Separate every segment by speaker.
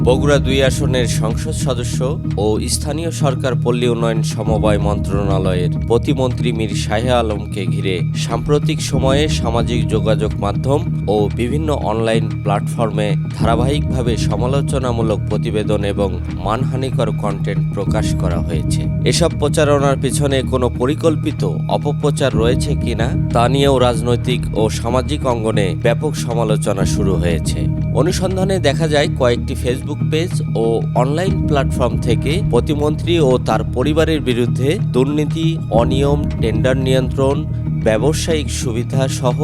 Speaker 1: বগুড়া ২ আসনের সংসদ সদস্য ও স্থানীয় সরকার পল্লী উন্নয়ন সমবায় মন্ত্রণালয়ের প্রতিমন্ত্রী মীর শাহে আলমকে ঘিরে সাম্প্রতিক সময়ে সামাজিক যোগাযোগ মাধ্যম ও বিভিন্ন অনলাইন প্ল্যাটফর্মে ধারাবাহিকভাবে সমালোচনামূলক প্রতিবেদন এবং মানহানিকর কন্টেন্ট প্রকাশ করা হয়েছে। এসব প্রচারণার পিছনে কোনো পরিকল্পিত অপপ্রচার রয়েছে কিনা তা নিয়েও রাজনৈতিক ও সামাজিক অঙ্গনে ব্যাপক সমালোচনা শুরু হয়েছে। অনুসন্ধানে দেখা যায় কয়েকটি ফেসবুক পেজ ও অনলাইন প্ল্যাটফর্ম থেকে প্রতিমন্ত্রী ও তার পরিবারের বিরুদ্ধে দুর্নীতি, অনিয়ম, টেন্ডার নিয়ন্ত্রণ, ব্যবসায়িক সুবিধা সহ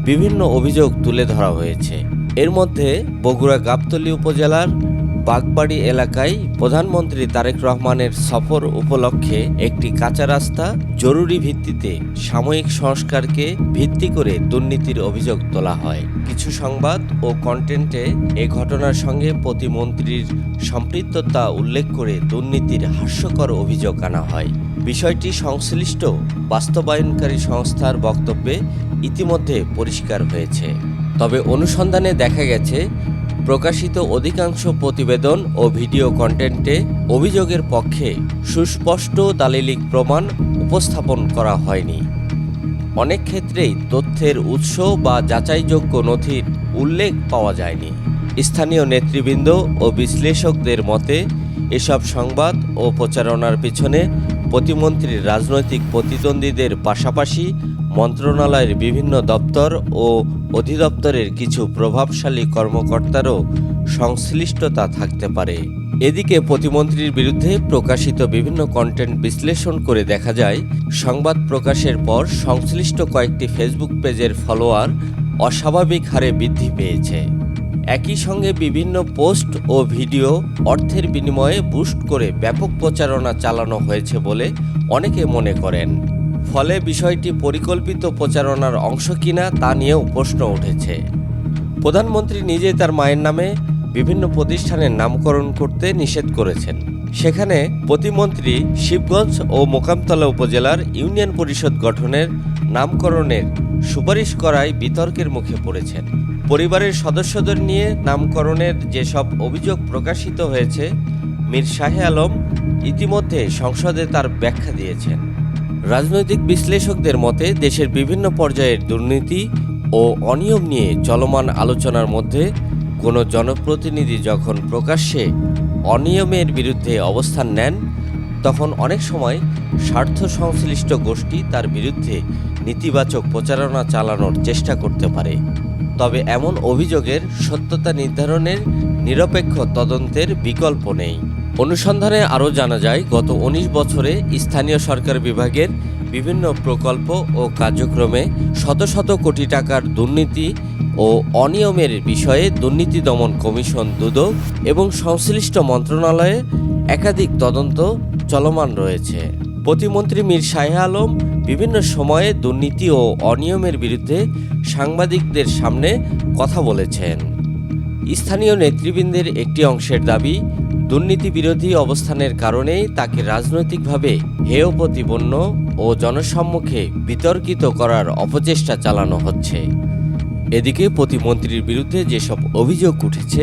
Speaker 1: বিভিন্ন অভিযোগ তুলে ধরা হয়েছে। এর মধ্যে বগুড়া গাবতলী উপজেলার বাগবাড়ি এলাকায় প্রধানমন্ত্রী তারেক রহমানের সফর উপলক্ষে একটি কাঁচা রাস্তা জরুরি ভিত্তিতে সাময়িক সংস্কারকে ভিত্তি করে দুর্নীতির অভিযোগ তোলা হয়। কিছু সংবাদ ও কন্টেন্টে এ ঘটনার সঙ্গে প্রতিমন্ত্রীর সম্পৃক্ততা উল্লেখ করে দুর্নীতির হাস্যকর অভিযোগ আনা হয়। বিষয়টি সংশ্লিষ্ট বাস্তবায়নকারী সংস্থার বক্তব্যে ইতিমধ্যে পরিষ্কার হয়েছে। তবে অনুসন্ধানে দেখা গেছে প্রকাশিত অধিকাংশ প্রতিবেদন ও ভিডিও কন্টেন্টে অভিযোগের পক্ষে সুস্পষ্ট দালিলিক প্রমাণ উপস্থাপন করা হয়নি। অনেক ক্ষেত্রেই তথ্যের উৎস বা যাচাইযোগ্য নথির উল্লেখ পাওয়া যায়নি। স্থানীয় নেতৃবৃন্দ ও বিশ্লেষকদের মতে এসব সংবাদ ও প্রচারণার পিছনে প্রতিমন্ত্রীর রাজনৈতিক প্রতিদ্বন্দ্বীদের পাশাপাশি মন্ত্রণালয়ের বিভিন্ন দপ্তর ও অধিদপ্তরের কিছু প্রভাবশালী কর্মকর্তারও সংশ্লিষ্টতা থাকতে পারে। এদিকে প্রতিমন্ত্রীর বিরুদ্ধে প্রকাশিত বিভিন্ন কন্টেন্ট বিশ্লেষণ করে দেখা যায়, সংবাদ প্রকাশের পর সংশ্লিষ্ট কয়েকটি ফেসবুক পেজের ফলোয়ার অস্বাভাবিক হারে বৃদ্ধি পেয়েছে। একই সঙ্গে বিভিন্ন পোস্ট ও ভিডিও অর্থের বিনিময়ে বুস্ট করে ব্যাপক প্রচারণা চালানো হয়েছে বলে অনেকে মনে করেন। ফলে বিষয়টি পরিকল্পিত প্রচারণার অংশ কিনা তা নিয়েও প্রশ্ন উঠেছে। প্রধানমন্ত্রী নিজেই তার মায়ের নামে বিভিন্ন প্রতিষ্ঠানের নামকরণ করতে নিষেধ করেছেন। সেখানে প্রতিমন্ত্রী শিবগঞ্জ ও মোকামতলা উপজেলার ইউনিয়ন পরিষদ গঠনের নামকরণের সুপারিশ করায় বিতর্কের মুখে পড়েছেন। পরিবারের সদস্যদের নিয়ে নামকরণের যেসব অভিযোগ প্রকাশিত হয়েছে, মীর শাহে আলম ইতিমধ্যে সংসদে তার ব্যাখ্যা দিয়েছেন। রাজনৈতিক বিশ্লেষকদের মতে দেশের বিভিন্ন পর্যায়ের দুর্নীতি ও অনিয়ম নিয়ে চলমান আলোচনার মধ্যে কোনো জনপ্রতিনিধি যখন প্রকাশ্যে অনিয়মের বিরুদ্ধে অবস্থান নেন, তখন অনেক সময় স্বার্থ সংশ্লিষ্ট গোষ্ঠী তার বিরুদ্ধে নেতিবাচক প্রচারণা চালানোর চেষ্টা করতে পারে। তবে এমন অভিযোগের সত্যতা নির্ধারণের নিরপেক্ষ তদন্তের বিকল্প নেই। অনুসন্ধানে আরও জানা যায়, গত ১৯ বছরে স্থানীয় সরকার বিভাগের বিভিন্ন প্রকল্প ও কার্যক্রমে শত শত কোটি টাকার দুর্নীতি ও অনিয়মের বিষয়ে দুর্নীতি দমন কমিশন দুদক এবং সংশ্লিষ্ট মন্ত্রণালয়ে একাধিক তদন্ত চলমান রয়েছে। প্রতিমন্ত্রী মীর শাহে আলম বিভিন্ন সময়ে দুর্নীতি ও অনিয়মের বিরুদ্ধে সাংবাদিকদের সামনে কথা বলেছেন। স্থানীয় নেতৃবৃন্দের একটি অংশের দাবি, দুর্নীতি বিরোধী অবস্থানের কারণেই তাকে রাজনৈতিকভাবে হেয় প্রতিপন্ন ও জনসম্মুখে বিতর্কিত করার অপচেষ্টা চালানো হচ্ছে। এদিকে প্রতিমন্ত্রীর বিরুদ্ধে যেসব অভিযোগ উঠেছে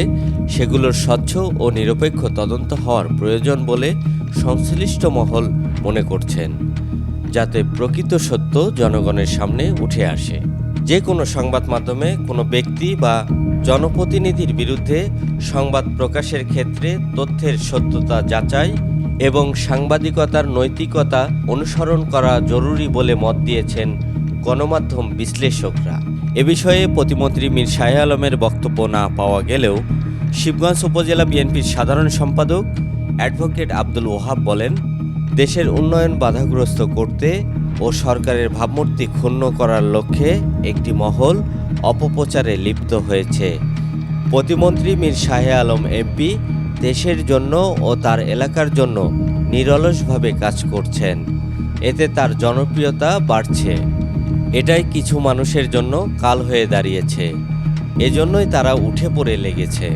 Speaker 1: সেগুলোর স্বচ্ছ ও নিরপেক্ষ তদন্ত হওয়ার প্রয়োজন বলে সংশ্লিষ্ট মহল মনে করছেন, যাতে প্রকৃত সত্য জনগণের সামনে উঠে আসে। যে কোনো সংবাদ মাধ্যমে কোনো ব্যক্তি বা জনপ্রতিনিধির বিরুদ্ধে সংবাদ প্রকাশের ক্ষেত্রে তথ্যের সত্যতা যাচাই এবং সাংবাদিকতার নৈতিকতা অনুসরণ করা জরুরি বলে মত দিয়েছেন গণমাধ্যম বিশ্লেষকরা। এ বিষয়ে প্রতিমন্ত্রী মীর শাহে আলমের বক্তব্য না পাওয়া গেলেও শিবগঞ্জ উপজেলা বিএনপির সাধারণ সম্পাদক অ্যাডভোকেট আব্দুল ওহাব বলেন, দেশের উন্নয়ন বাধাগ্রস্ত করতে ও সরকারের ভাবমূর্তি ক্ষুণ্ণ করার লক্ষ্যে একটি মহল অপপ্রচারে লিপ্ত হয়েছে। প্রতিমন্ত্রী মীর শাহে আলম এমপি দেশের জন্য ও তার এলাকার জন্য নিরলসভাবে কাজ করছেন। এতে তার জনপ্রিয়তা বাড়ছে। এটাই কিছু মানুষের জন্য কাল হয়ে দাঁড়িয়েছে। এজন্যই তারা উঠে পড়ে লেগেছে।